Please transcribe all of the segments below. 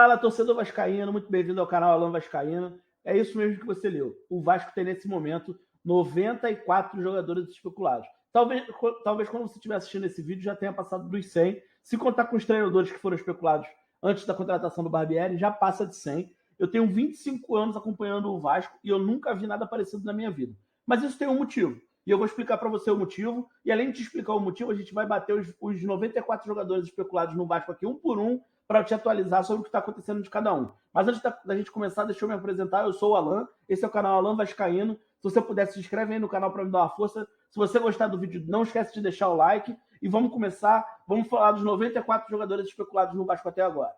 Fala, torcedor vascaíno, muito bem-vindo ao canal Alan Vascaíno. É isso mesmo que você leu. O Vasco tem nesse momento 94 jogadores especulados. Talvez quando você estiver assistindo esse vídeo já tenha passado dos 100. Se contar com os treinadores que foram especulados antes da contratação do Barbieri, já passa de 100. Eu tenho 25 anos acompanhando o Vasco e eu nunca vi nada parecido na minha vida. Mas isso tem um motivo. E eu vou explicar para você o motivo. E além de explicar o motivo, a gente vai bater os 94 jogadores especulados no Vasco aqui, um por um, para te atualizar sobre o que está acontecendo de cada um. Mas antes da gente começar, deixa eu me apresentar. Eu sou o Alan, esse é o canal Alan Vascaíno. Se você puder, se inscreve aí no canal para me dar uma força. Se você gostar do vídeo, não esquece de deixar o like. E vamos começar. Vamos falar dos 94 jogadores especulados no Vasco até agora.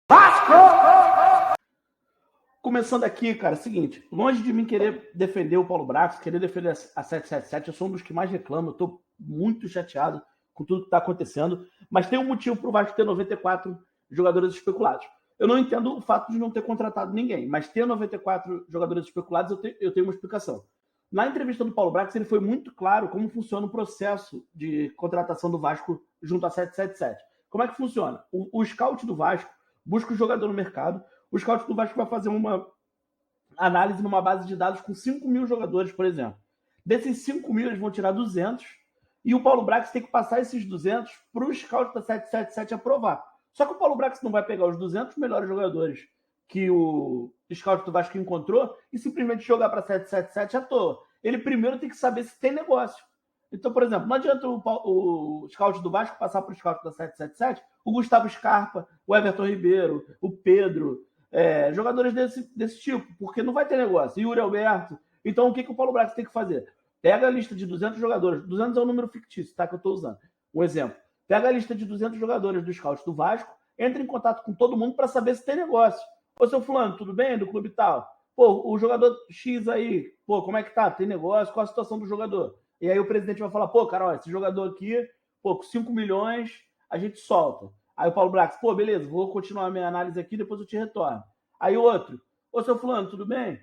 Vasco! Começando aqui, cara, seguinte. Longe de mim querer defender o Paulo Brax, querer defender a 777, eu sou um dos que mais reclamo. Eu estou muito chateado com tudo que está acontecendo, mas tem um motivo para o Vasco ter 94 jogadores especulados. Eu não entendo o fato de não ter contratado ninguém, mas ter 94 jogadores especulados, eu tenho uma explicação. Na entrevista do Paulo Brax, ele foi muito claro como funciona o processo de contratação do Vasco junto à 777. Como é que funciona? O scout do Vasco busca o jogador no mercado, o scout do Vasco vai fazer uma análise numa base de dados com 5 mil jogadores, por exemplo. Desses 5 mil, eles vão tirar 200, e o Paulo Brax tem que passar esses 200 para o scout da 777 aprovar. Só que o Paulo Brax não vai pegar os 200 melhores jogadores que o scout do Vasco encontrou e simplesmente jogar para a 777 à toa. Ele primeiro tem que saber se tem negócio. Então, por exemplo, não adianta o scout do Vasco passar para o scout da 777, o Gustavo Scarpa, o Everton Ribeiro, o Pedro, jogadores desse tipo, porque não vai ter negócio. Yuri Alberto. Então, o que o Paulo Brax tem que fazer? Pega a lista de 200 jogadores. 200 é um número fictício, tá? Que eu estou usando. Um exemplo. Pega a lista de 200 jogadores do scout do Vasco, entra em contato com todo mundo para saber se tem negócio. Ô, seu fulano, tudo bem? Do clube tal? Pô, o jogador X aí, pô, como é que tá? Tem negócio? Qual a situação do jogador? E aí o presidente vai falar, pô, cara, ó, esse jogador aqui, pô, com 5 milhões, a gente solta. Aí o Paulo Brax, pô, beleza, vou continuar a minha análise aqui, depois eu te retorno. Aí o outro, ô, seu fulano, tudo bem?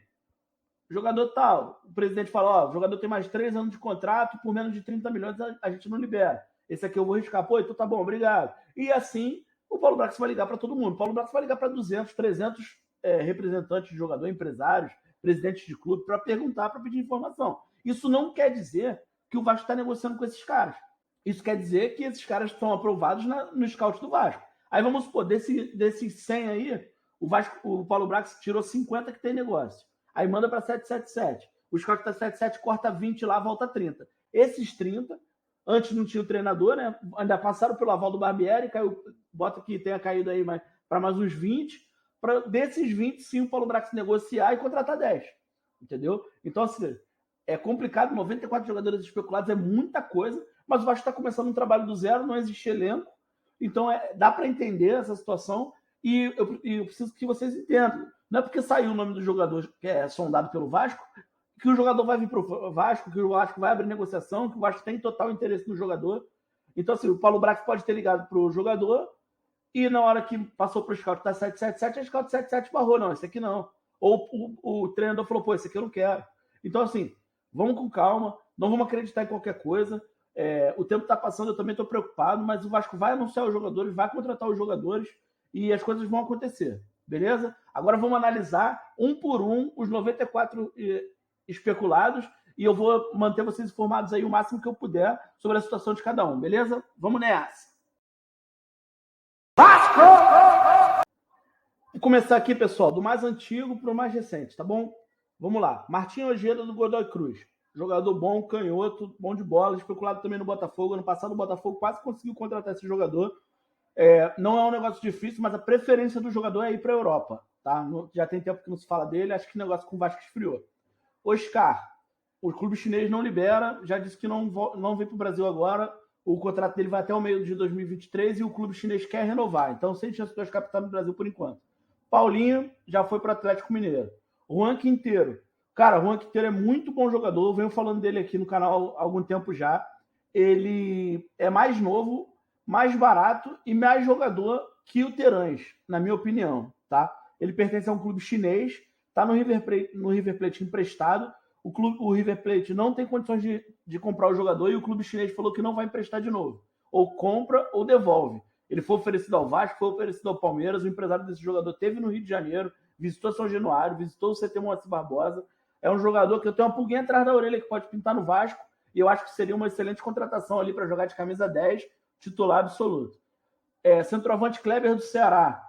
Jogador tal, o presidente fala, ó, o jogador tem mais 3 anos de contrato, por menos de 30 milhões a gente não libera. Esse aqui eu vou riscar, pô, então tá bom, obrigado. E assim, o Paulo Brax vai ligar para todo mundo. O Paulo Brax vai ligar para 200, 300 representantes de jogador, empresários, presidentes de clube, para perguntar, para pedir informação. Isso não quer dizer que o Vasco está negociando com esses caras. Isso quer dizer que esses caras estão aprovados no scout do Vasco. Aí vamos supor, desses 100 aí, o Paulo Brax tirou 50 que tem negócio. Aí manda para 777. O scout da 77 corta 20 lá, volta 30. Esses 30, antes não tinha o treinador, né? Ainda passaram pelo aval do Barbieri, caiu, bota que tenha caído aí para mais uns 20. Desses 20, sim, o Paulo Brax negociar e contratar 10. Entendeu? Então, assim, é complicado. 94 jogadores especulados é muita coisa, mas o Vasco está começando um trabalho do zero, não existe elenco. Então, dá para entender essa situação e eu preciso que vocês entendam. Não é porque saiu o nome do jogador que é sondado pelo Vasco que o jogador vai vir para o Vasco, que o Vasco vai abrir negociação, que o Vasco tem total interesse no jogador. Então, assim, o Paulo Brax pode ter ligado para o jogador e na hora que passou para o scout da 777, a scout 77 barrou. Não, esse aqui não. Ou o treinador falou, pô, esse aqui eu não quero. Então, assim, vamos com calma, não vamos acreditar em qualquer coisa. O tempo está passando, eu também estou preocupado, mas o Vasco vai anunciar os jogadores, vai contratar os jogadores e as coisas vão acontecer. Beleza? Agora vamos analisar um por um os 94 especulados e eu vou manter vocês informados aí o máximo que eu puder sobre a situação de cada um, beleza? Vamos nessa! Vasco! Vou começar aqui, pessoal, do mais antigo para o mais recente, tá bom? Vamos lá. Martinho Ojeda do Godoy Cruz. Jogador bom, canhoto, bom de bola, especulado também no Botafogo. Ano passado o Botafogo quase conseguiu contratar esse jogador. Não é um negócio difícil, mas a preferência do jogador é ir para a Europa. Tá? Já tem tempo que não se fala dele, acho que o negócio com o Vasco esfriou. Oscar, o clube chinês não libera, já disse que não vem para o Brasil agora, o contrato dele vai até o meio de 2023 e o clube chinês quer renovar, então sem chance de Oscar captar no Brasil por enquanto. Paulinho já foi para o Atlético Mineiro. Juan Quinteiro, cara, Juan Quinteiro é muito bom jogador, eu venho falando dele aqui no canal há algum tempo já, ele é mais novo, mais barato e mais jogador que o Terãs, na minha opinião, tá? Ele pertence a um clube chinês, está no River Plate emprestado, o River Plate não tem condições de comprar o jogador e o clube chinês falou que não vai emprestar de novo. Ou compra ou devolve. Ele foi oferecido ao Vasco, foi oferecido ao Palmeiras, o empresário desse jogador teve no Rio de Janeiro, visitou São Januário, visitou o CT Moacir Barbosa. É um jogador que eu tenho uma pulguinha atrás da orelha que pode pintar no Vasco, e eu acho que seria uma excelente contratação ali para jogar de camisa 10, titular absoluto. Centroavante Kleber do Ceará.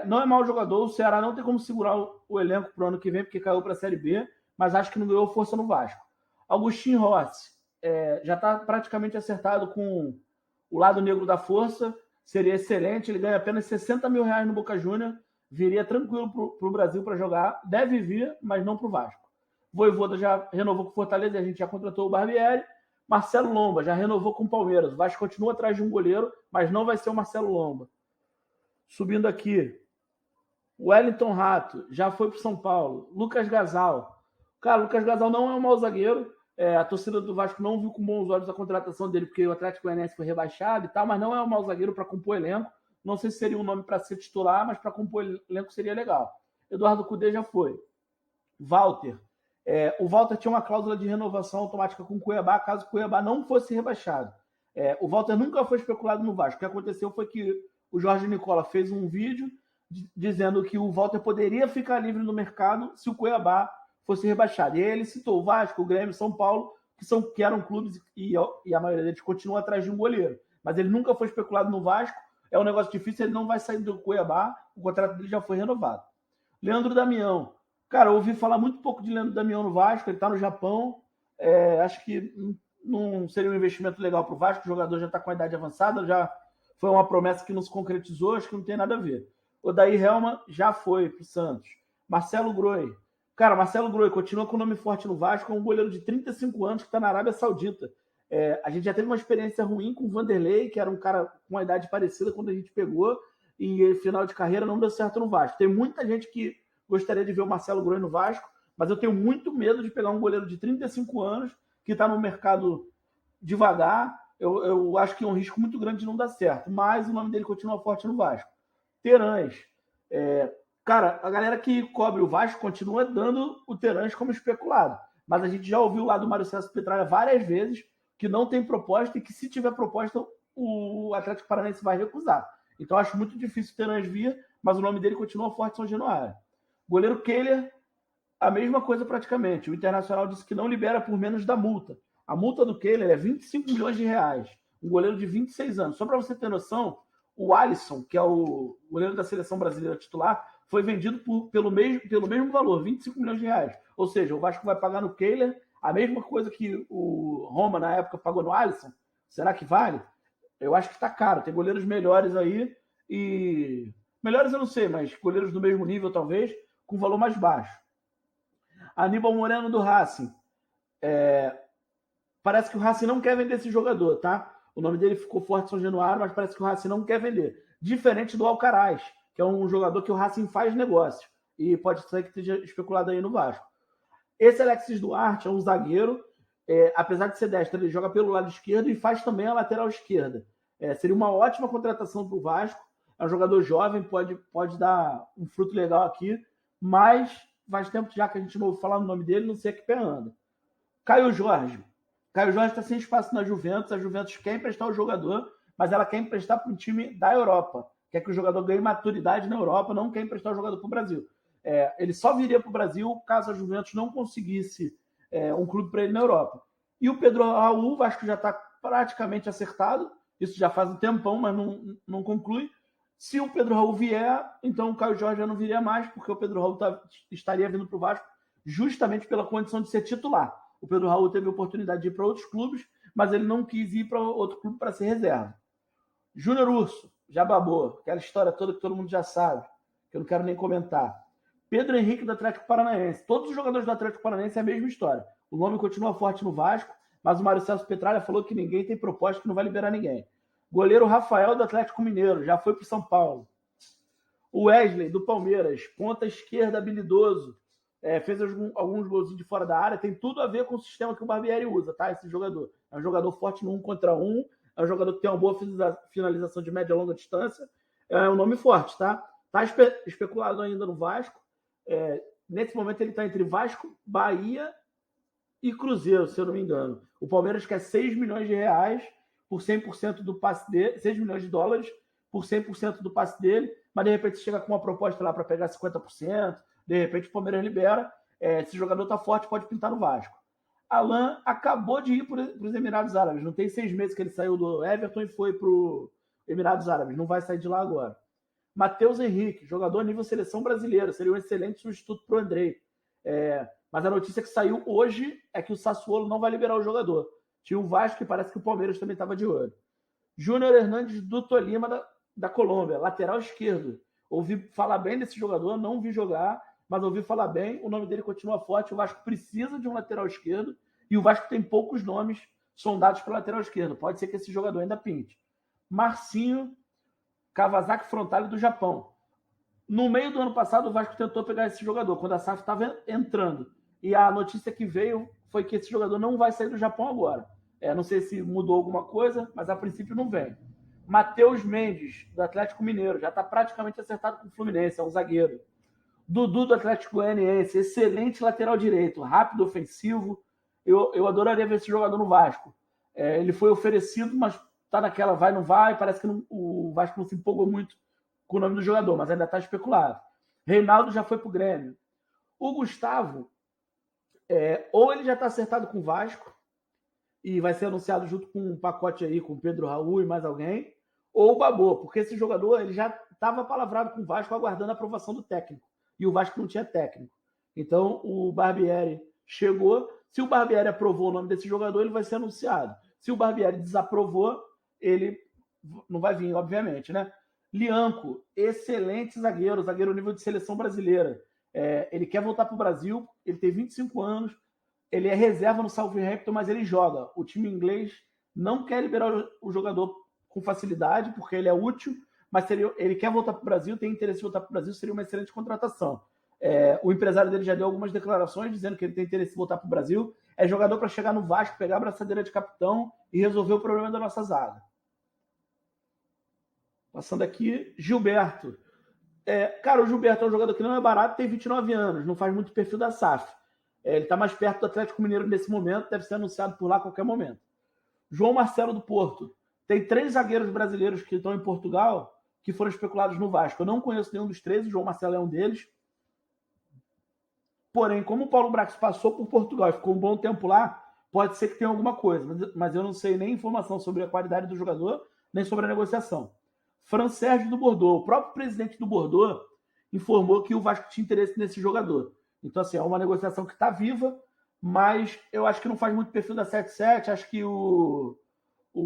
Não é mau jogador, o Ceará não tem como segurar o elenco para o ano que vem, porque caiu para a Série B, mas acho que não ganhou força no Vasco. Agostinho Rossi, já está praticamente acertado com o lado negro da força, seria excelente, ele ganha apenas R$60 mil no Boca Júnior, viria tranquilo para o Brasil para jogar, deve vir, mas não para o Vasco. Vojvoda já renovou com o Fortaleza, a gente já contratou o Barbieri. Marcelo Lomba já renovou com o Palmeiras, o Vasco continua atrás de um goleiro, mas não vai ser o Marcelo Lomba. Subindo aqui, o Wellington Rato já foi para o São Paulo. Lucas Gasal. Cara, o Lucas Gasal não é um mau zagueiro. A torcida do Vasco não viu com bons olhos a contratação dele, porque o Atlético Goianiense foi rebaixado e tal, mas não é um mau zagueiro para compor elenco. Não sei se seria um nome para ser titular, mas para compor elenco seria legal. Eduardo Cudê já foi. Walter. O Walter tinha uma cláusula de renovação automática com o Cuiabá, caso o Cuiabá não fosse rebaixado. O Walter nunca foi especulado no Vasco. O que aconteceu foi que o Jorge Nicola fez um vídeo dizendo que o Walter poderia ficar livre no mercado se o Cuiabá fosse rebaixado. E aí ele citou o Vasco, o Grêmio, São Paulo, que eram clubes e a maioria deles continua atrás de um goleiro. Mas ele nunca foi especulado no Vasco. É um negócio difícil, ele não vai sair do Cuiabá, o contrato dele já foi renovado. Leandro Damião. Cara, eu ouvi falar muito pouco de Leandro Damião no Vasco, ele está no Japão. Acho que não seria um investimento legal para o Vasco, o jogador já está com a idade avançada, já foi uma promessa que não se concretizou, acho que não tem nada a ver. O Daí Helma já foi para o Santos. Marcelo Groi. Cara, Marcelo Groi continua com o nome forte no Vasco, é um goleiro de 35 anos que está na Arábia Saudita. A gente já teve uma experiência ruim com o Vanderlei, que era um cara com uma idade parecida quando a gente pegou, e final de carreira não deu certo no Vasco. Tem muita gente que gostaria de ver o Marcelo Groi no Vasco, mas eu tenho muito medo de pegar um goleiro de 35 anos que está no mercado devagar. Eu acho que é um risco muito grande de não dar certo, mas o nome dele continua forte no Vasco. Terãs. Cara, a galera que cobre o Vasco continua dando o Terãs como especulado, mas a gente já ouviu lá do Mário César Petralha várias vezes que não tem proposta e que se tiver proposta o Atlético Paranaense vai recusar. Então acho muito difícil o Terãs vir, mas o nome dele continua forte em São Januário. Goleiro Kehler, a mesma coisa praticamente. O Internacional disse que não libera por menos da multa. A multa do Kehler é 25 milhões de reais. Um goleiro de 26 anos. Só para você ter noção, o Alisson, que é o goleiro da seleção brasileira titular, foi vendido pelo mesmo valor, 25 milhões de reais. Ou seja, o Vasco vai pagar no Kehler a mesma coisa que o Roma, na época, pagou no Alisson. Será que vale? Eu acho que está caro. Tem goleiros melhores aí e... Melhores eu não sei, mas goleiros do mesmo nível, talvez, com valor mais baixo. Aníbal Moreno do Racing. Parece que o Racing não quer vender esse jogador, tá? O nome dele ficou forte em São Januário, mas parece que o Racing não quer vender. Diferente do Alcaraz, que é um jogador que o Racing faz negócio. E pode ser que esteja especulado aí no Vasco. Esse Alexis Duarte é um zagueiro. Apesar de ser destro, ele joga pelo lado esquerdo e faz também a lateral esquerda. Seria uma ótima contratação para o Vasco. É um jogador jovem, pode dar um fruto legal aqui, mas faz tempo já que a gente não ouve falar no nome dele, não sei a que pé anda. Caio Jorge. Caio Jorge está sem espaço na Juventus, a Juventus quer emprestar o jogador, mas ela quer emprestar para um time da Europa. Quer que o jogador ganhe maturidade na Europa, não quer emprestar o jogador para o Brasil. Ele só viria para o Brasil caso a Juventus não conseguisse um clube para ele na Europa. E o Pedro Raul, o Vasco já está praticamente acertado, isso já faz um tempão, mas não conclui. Se o Pedro Raul vier, então o Caio Jorge já não viria mais, porque o Pedro Raul estaria vindo para o Vasco justamente pela condição de ser titular. O Pedro Raul teve a oportunidade de ir para outros clubes, mas ele não quis ir para outro clube para ser reserva. Júnior Urso, já babou, aquela história toda que todo mundo já sabe, que eu não quero nem comentar. Pedro Henrique do Atlético Paranaense. Todos os jogadores do Atlético Paranaense é a mesma história. O nome continua forte no Vasco, mas o Mário César Petralha falou que ninguém tem proposta, que não vai liberar ninguém. Goleiro Rafael do Atlético Mineiro, já foi para o São Paulo. O Wesley do Palmeiras, ponta esquerda habilidoso, fez alguns golzinhos de fora da área, tem tudo a ver com o sistema que o Barbieri usa, tá? Esse jogador. É um jogador forte no 1 contra 1, é um jogador que tem uma boa finalização de média e longa distância, é um nome forte, tá? Tá especulado ainda no Vasco. Nesse momento ele está entre Vasco, Bahia e Cruzeiro, se eu não me engano. O Palmeiras quer 6 milhões de reais por 100% do passe dele, 6 milhões de dólares por 100% do passe dele, mas de repente chega com uma proposta lá para pegar 50%, de repente o Palmeiras libera, esse jogador tá forte, pode pintar no Vasco. Alan acabou de ir para os Emirados Árabes, não tem 6 meses que ele saiu do Everton e foi para os Emirados Árabes, não vai sair de lá agora. Matheus Henrique, jogador a nível seleção brasileira, seria um excelente substituto para o Andrei. Mas a notícia que saiu hoje é que o Sassuolo não vai liberar o jogador. Tinha o Vasco e parece que o Palmeiras também estava de olho. Júnior Hernandes do Tolima, da Colômbia, lateral esquerdo. Ouvi falar bem desse jogador, não vi jogar, mas ouvi falar bem. O nome dele continua forte. O Vasco precisa de um lateral esquerdo e o Vasco tem poucos nomes sondados para lateral esquerdo. Pode ser que esse jogador ainda pinte. Marcinho Kawasaki Frontale do Japão. No meio do ano passado, o Vasco tentou pegar esse jogador, quando a SAF estava entrando. E a notícia que veio foi que esse jogador não vai sair do Japão agora. Não sei se mudou alguma coisa, mas a princípio não vem. Matheus Mendes, do Atlético Mineiro, já está praticamente acertado com o Fluminense, é um zagueiro. Dudu, do Atlético Goianiense, excelente lateral direito, rápido, ofensivo. Eu adoraria ver esse jogador no Vasco. Ele foi oferecido, mas está naquela vai, não vai. Parece que o Vasco não se empolgou muito com o nome do jogador, mas ainda está especulado. Reinaldo já foi para o Grêmio. O Gustavo, ou ele já está acertado com o Vasco, e vai ser anunciado junto com um pacote aí, com o Pedro Raul e mais alguém, ou o Babô, porque esse jogador ele já estava palavrado com o Vasco, aguardando a aprovação do técnico, e o Vasco não tinha técnico. Então, o Barbieri chegou, se o Barbieri aprovou o nome desse jogador, ele vai ser anunciado. Se o Barbieri desaprovou, ele não vai vir, obviamente, né? Lianco, excelente zagueiro nível de seleção brasileira. Ele quer voltar para o Brasil, ele tem 25 anos, ele é reserva no Southampton, mas ele joga. O time inglês não quer liberar o jogador com facilidade, porque ele é útil, mas ele quer voltar para o Brasil, tem interesse em voltar para o Brasil, seria uma excelente contratação. O empresário dele já deu algumas declarações dizendo que ele tem interesse em voltar para o Brasil. É jogador para chegar no Vasco, pegar a braçadeira de capitão e resolver o problema da nossa zaga. Passando aqui, Gilberto. Cara, o Gilberto é um jogador que não é barato, tem 29 anos, não faz muito perfil da SAF. Ele está mais perto do Atlético Mineiro nesse momento, deve ser anunciado por lá a qualquer momento. João Marcelo do Porto. Tem 3 zagueiros brasileiros que estão em Portugal que foram especulados no Vasco. Eu não conheço nenhum dos 3, o João Marcelo é um deles. Porém, como o Paulo Brax passou por Portugal e ficou um bom tempo lá, pode ser que tenha alguma coisa, mas eu não sei nem informação sobre a qualidade do jogador, nem sobre a negociação. Fran Sérgio do Bordeaux. O próprio presidente do Bordeaux informou que o Vasco tinha interesse nesse jogador. Então, assim, é uma negociação que está viva, mas eu acho que não faz muito perfil da 7-7. Acho que o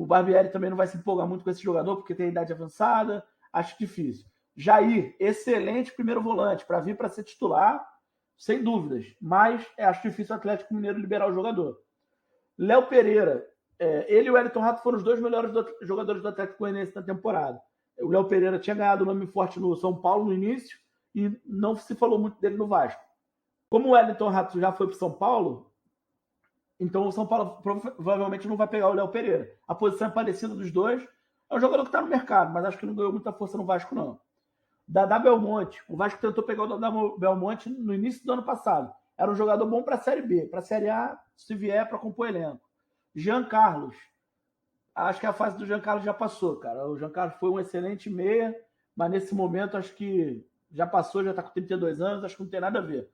Barbieri também não vai se empolgar muito com esse jogador, porque tem idade avançada. Acho difícil. Jair, excelente primeiro volante, para vir para ser titular, sem dúvidas. Mas acho difícil o Atlético Mineiro liberar o jogador. Léo Pereira, ele e o Wellington Rato foram os 2 melhores jogadores do Atlético Goianiense na temporada. O Léo Pereira tinha ganhado o nome forte no São Paulo no início e não se falou muito dele no Vasco. Como o Wellington Rato já foi para o São Paulo, então o São Paulo provavelmente não vai pegar o Léo Pereira. A posição é parecida dos dois. É um jogador que está no mercado, mas acho que não ganhou muita força no Vasco, não. Dadá Belmonte. O Vasco tentou pegar o Dadá Belmonte no início do ano passado. Era um jogador bom para a Série B. Para a Série A, se vier, para compor elenco. Jean Carlos. Acho que a fase do Jean Carlos já passou, cara. O Jean Carlos foi um excelente meia, mas nesse momento acho que já passou, já está com 32 anos, acho que não tem nada a ver.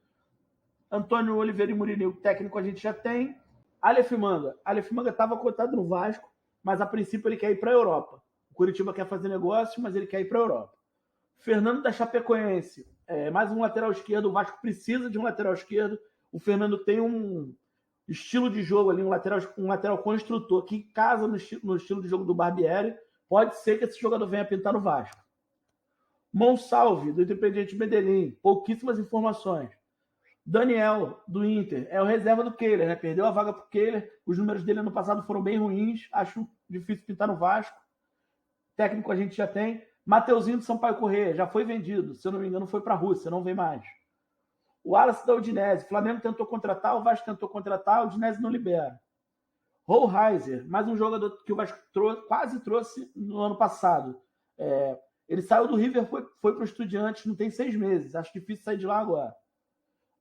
Antônio Oliveira e Mourinho, o técnico a gente já tem. Aleph Manga. Aleph Manga estava cotado no Vasco, mas a princípio ele quer ir para a Europa. O Curitiba quer fazer negócio, mas ele quer ir para a Europa. Fernando da Chapecoense. Mais um lateral esquerdo. O Vasco precisa de um lateral esquerdo. O Fernando tem um estilo de jogo ali, um lateral construtor que casa no estilo de jogo do Barbieri. Pode ser que esse jogador venha pintar no Vasco. Monsalve, do Independiente Medellín. Pouquíssimas informações. Daniel, do Inter, é o reserva do Kehler, né? Perdeu a vaga pro Kehler. Os números dele ano passado foram bem ruins. Acho difícil pintar no Vasco. Técnico a gente já tem. Mateuzinho do Sampaio Corrêa, já foi vendido. Se eu não me engano, foi para a Rússia, não vem mais. O Wallace da Udinese. Flamengo tentou contratar, o Vasco tentou contratar, o Udinese não libera. Rollheiser, mais um jogador que o Vasco quase trouxe no ano passado. Ele saiu do River, foi para o Estudiantes, não tem 6 meses. Acho difícil sair de lá agora.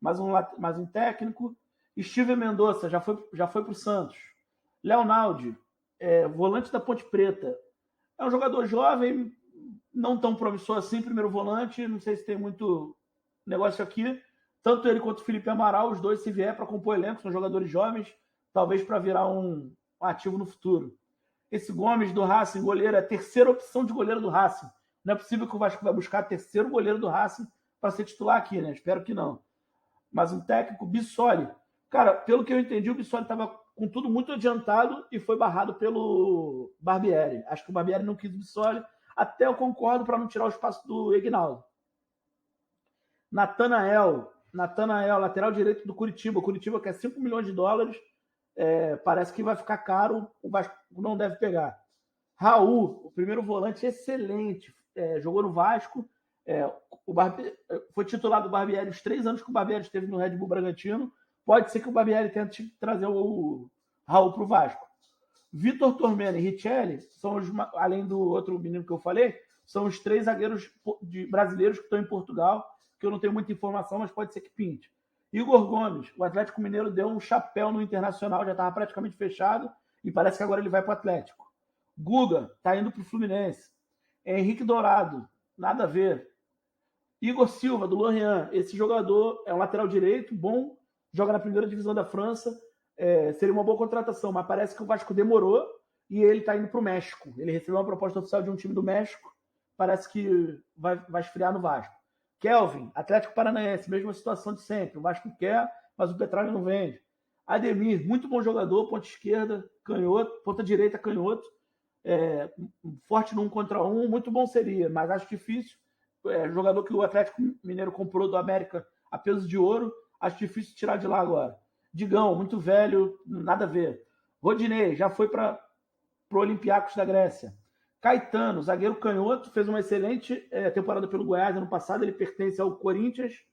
Mais um técnico. Steven Mendonça, já foi para o Santos. Leonaldi, volante da Ponte Preta. É um jogador jovem, não tão promissor assim, primeiro volante, não sei se tem muito negócio aqui. Tanto ele quanto o Felipe Amaral, os dois, se vier para compor elenco, são jogadores jovens, talvez para virar um ativo no futuro. Esse Gomes do Racing, goleiro, é a terceira opção de goleiro do Racing. Não é possível que o Vasco vai buscar terceiro goleiro do Racing para ser titular aqui, né? Espero que não. Mas um técnico, Bissoli. Cara, pelo que eu entendi, o Bissoli estava com tudo muito adiantado e foi barrado pelo Barbieri. Acho que o Barbieri não quis o Bissoli. Até eu concordo para não tirar o espaço do Ignaldo. Natanael, lateral direito do Curitiba. O Curitiba quer 5 milhões de dólares. Parece que vai ficar caro. O Vasco não deve pegar. Raul, o primeiro volante, excelente. Jogou no Vasco. Foi titular do Barbieri os 3 anos que o Barbieri esteve no Red Bull Bragantino. Pode ser que o Barbieri tente trazer o Raul para o Vasco. Vitor Tormena e Richelli, além do outro menino que eu falei, são os 3 zagueiros brasileiros que estão em Portugal, que eu não tenho muita informação, mas pode ser que pinte. Igor Gomes, o Atlético Mineiro deu um chapéu no Internacional, já estava praticamente fechado, e parece que agora ele vai para o Atlético. Guga está indo para o Fluminense. Henrique Dourado, nada a ver. Igor Silva, do Lorient, esse jogador é um lateral direito, bom, joga na primeira divisão da França, seria uma boa contratação, mas parece que o Vasco demorou e ele está indo para o México. Ele recebeu uma proposta oficial de um time do México, parece que vai esfriar no Vasco. Kelvin, Atlético Paranaense, mesma situação de sempre. O Vasco quer, mas o Petralha não vende. Ademir, muito bom jogador, ponta esquerda, canhoto, ponta direita, canhoto, forte no 1 contra 1, muito bom seria, mas acho difícil. Jogador que o Atlético Mineiro comprou do América a peso de ouro, acho difícil tirar de lá agora. Digão, muito velho, nada a ver. Rodinei, já foi para o Olympiacos da Grécia. Caetano, zagueiro canhoto, fez uma excelente temporada pelo Goiás ano passado, ele pertence ao Corinthians,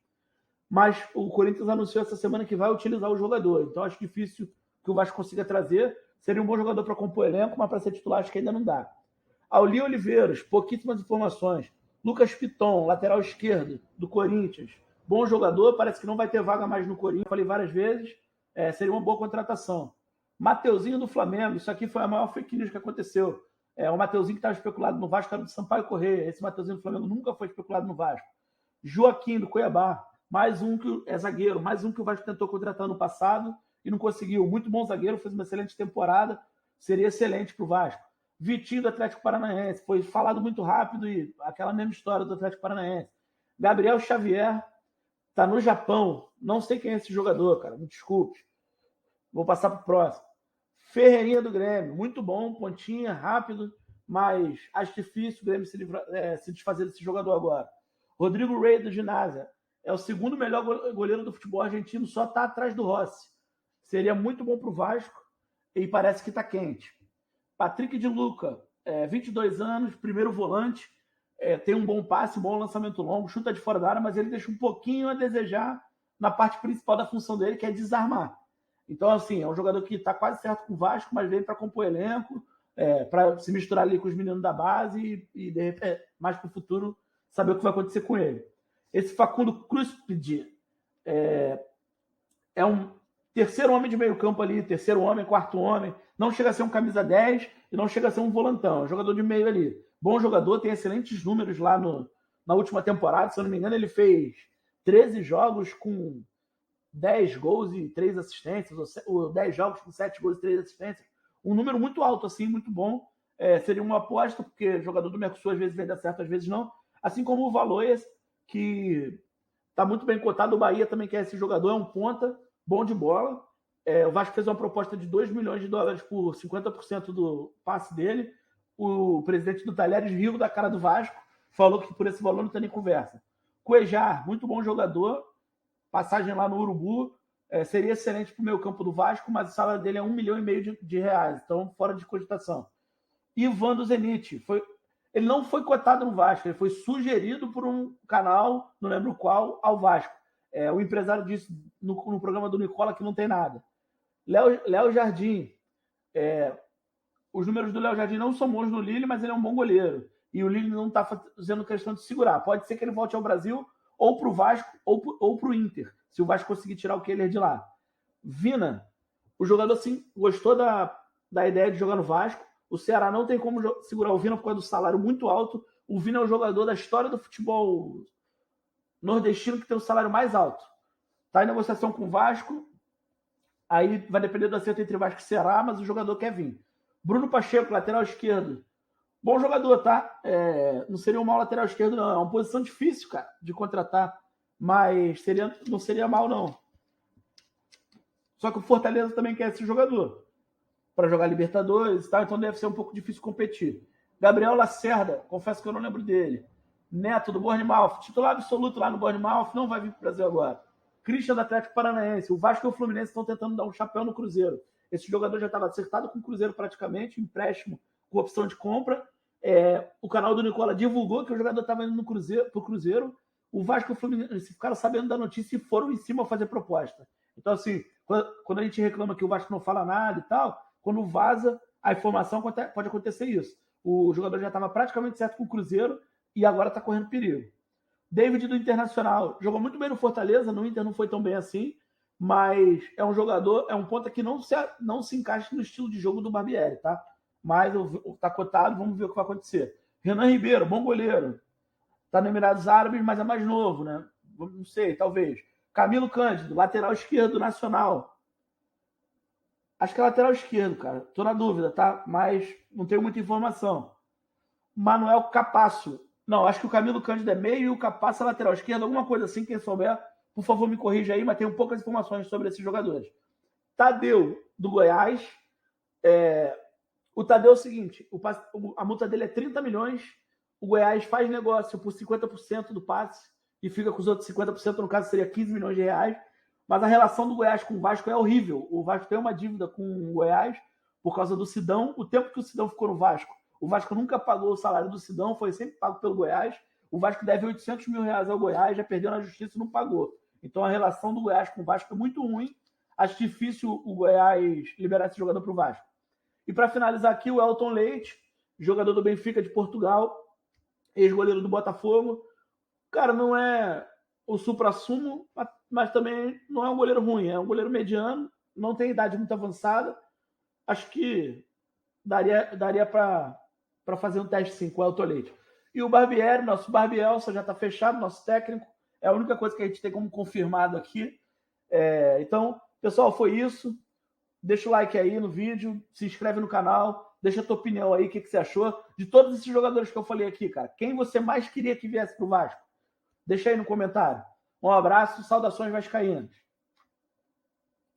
mas o Corinthians anunciou essa semana que vai utilizar o jogador, então acho difícil que o Vasco consiga trazer. Seria um bom jogador para compor elenco, mas para ser titular acho que ainda não dá. Auli Oliveiras, pouquíssimas informações. Lucas Piton, lateral esquerdo do Corinthians, bom jogador, parece que não vai ter vaga mais no Corinthians, falei várias vezes, seria uma boa contratação. Mateuzinho do Flamengo, isso aqui foi a maior fake news que aconteceu. O Mateuzinho que estava especulado no Vasco era do Sampaio Corrêa, esse Mateuzinho do Flamengo nunca foi especulado no Vasco. Joaquim do Cuiabá, mais um que é zagueiro, mais um que o Vasco tentou contratar no passado e não conseguiu. Muito bom zagueiro, fez uma excelente temporada, seria excelente para o Vasco. Vitinho do Atlético Paranaense, foi falado muito rápido e aquela mesma história do Atlético Paranaense. Gabriel Xavier, está no Japão, não sei quem é esse jogador, cara, me desculpe. Vou passar para o próximo. Ferreirinha do Grêmio, muito bom, pontinha, rápido, mas acho difícil o Grêmio se desfazer desse jogador agora. Rodrigo Rey do Ginásio, é o segundo melhor goleiro do futebol argentino, só está atrás do Rossi. Seria muito bom para o Vasco e parece que está quente. Patrick de Luca, 22 anos, primeiro volante, tem um bom passe, um bom lançamento longo, chuta de fora da área, mas ele deixa um pouquinho a desejar na parte principal da função dele, que é desarmar. Então, assim, é um jogador que está quase certo com o Vasco, mas veio para compor elenco, para se misturar ali com os meninos da base e de repente, mais para o futuro, saber o que vai acontecer com ele. Esse Facundo Cruspide é um terceiro homem de meio campo ali, terceiro homem, quarto homem, não chega a ser um camisa 10 e não chega a ser um volantão, é um jogador de meio ali. Bom jogador, tem excelentes números lá na última temporada, se eu não me engano ele fez 13 jogos com 10 gols e 3 assistências, ou 10 jogos com 7 gols e 3 assistências, um número muito alto, assim, muito bom. Seria uma aposta, porque jogador do Mercosul às vezes vai dar certo, às vezes não. Assim como o Valois, que está muito bem cotado, o Bahia também quer esse jogador, é um ponta, bom de bola. O Vasco fez uma proposta de 2 milhões de dólares por 50% do passe dele. O presidente do Talheres riu da cara do Vasco, falou que por esse valor não tem nem conversa. Cuejar, muito bom jogador, passagem lá no Urubu, seria excelente para o meio campo do Vasco, mas o salário dele é 1,5 milhão de reais, então fora de cogitação. Ivan do Zenit, ele não foi cotado no Vasco, ele foi sugerido por um canal, não lembro qual, ao Vasco. O empresário disse no programa do Nicola que não tem nada. Léo Jardim, os números do Léo Jardim não são bons no Lille, mas ele é um bom goleiro. E o Lille não está fazendo questão de segurar. Pode ser que ele volte ao Brasil ou para o Vasco ou para o Inter, se o Vasco conseguir tirar o Keller de lá. Vina, o jogador sim, gostou da ideia de jogar no Vasco. O Ceará não tem como segurar o Vina por causa do salário muito alto. o Vina é o jogador da história do futebol nordestino que tem o salário mais alto. Está em negociação com o Vasco, aí vai depender do acerto entre Vasco e Ceará, mas o jogador quer vir. Bruno Pacheco, lateral esquerdo. Bom jogador, tá? Não seria um mau lateral esquerdo, não. É uma posição difícil, cara, de contratar, mas não seria mal, não. Só que o Fortaleza também quer esse jogador para jogar Libertadores e tal, então deve ser um pouco difícil competir. Gabriel Lacerda, confesso que eu não lembro dele. Neto, do Bournemouth, titular absoluto lá no Bournemouth, não vai vir para o Brasil agora. Christian, do Atlético Paranaense. O Vasco e o Fluminense estão tentando dar um chapéu no Cruzeiro. Esse jogador já estava acertado com o Cruzeiro praticamente, empréstimo com opção de compra. O canal do Nicola divulgou que o jogador estava indo para o Cruzeiro. O Vasco e o Fluminense ficaram sabendo da notícia e foram em cima fazer proposta. Então, assim, quando a gente reclama que o Vasco não fala nada e tal, quando vaza a informação, pode acontecer isso. O jogador já estava praticamente certo com o Cruzeiro e agora está correndo perigo. David, do Internacional, jogou muito bem no Fortaleza, no Inter não foi tão bem assim, mas é um jogador, é um ponta que não se encaixa no estilo de jogo do Barbieri, tá? Mas tá cotado, vamos ver o que vai acontecer. Renan Ribeiro, bom goleiro. Tá no Emirados Árabes, mas é mais novo, né? Não sei, talvez. Camilo Cândido, lateral esquerdo nacional. Acho que é lateral esquerdo, cara. Tô na dúvida, tá? Mas não tenho muita informação. Manuel Capasso. Não, acho que o Camilo Cândido é meio e o Capasso é lateral esquerdo. Alguma coisa assim, quem souber, por favor, me corrija aí, mas tenho poucas informações sobre esses jogadores. Tadeu, do Goiás. O Tadeu é o seguinte, a multa dele é 30 milhões, o Goiás faz negócio por 50% do passe e fica com os outros 50%, no caso seria 15 milhões de reais, mas a relação do Goiás com o Vasco é horrível. O Vasco tem uma dívida com o Goiás por causa do Sidão. O tempo que o Sidão ficou no Vasco, o Vasco nunca pagou o salário do Sidão, foi sempre pago pelo Goiás. O Vasco deve 800 mil reais ao Goiás, já perdeu na justiça e não pagou. Então a relação do Goiás com o Vasco é muito ruim. Acho difícil o Goiás liberar esse jogador para o Vasco. E para finalizar aqui, o Elton Leite, jogador do Benfica de Portugal, ex-goleiro do Botafogo. Cara, não é o supra-sumo, mas também não é um goleiro ruim, é um goleiro mediano, não tem idade muito avançada. Acho que daria para fazer um teste sim com o Elton Leite. E o Barbieri, nosso Barbielsa, já está fechado, nosso técnico, é a única coisa que a gente tem como confirmado aqui. Então, pessoal, foi isso. Deixa o like aí no vídeo, se inscreve no canal, deixa a tua opinião aí, o que você achou de todos esses jogadores que eu falei aqui, cara. Quem você mais queria que viesse pro Vasco? Deixa aí no comentário. Um abraço, saudações vascaínas.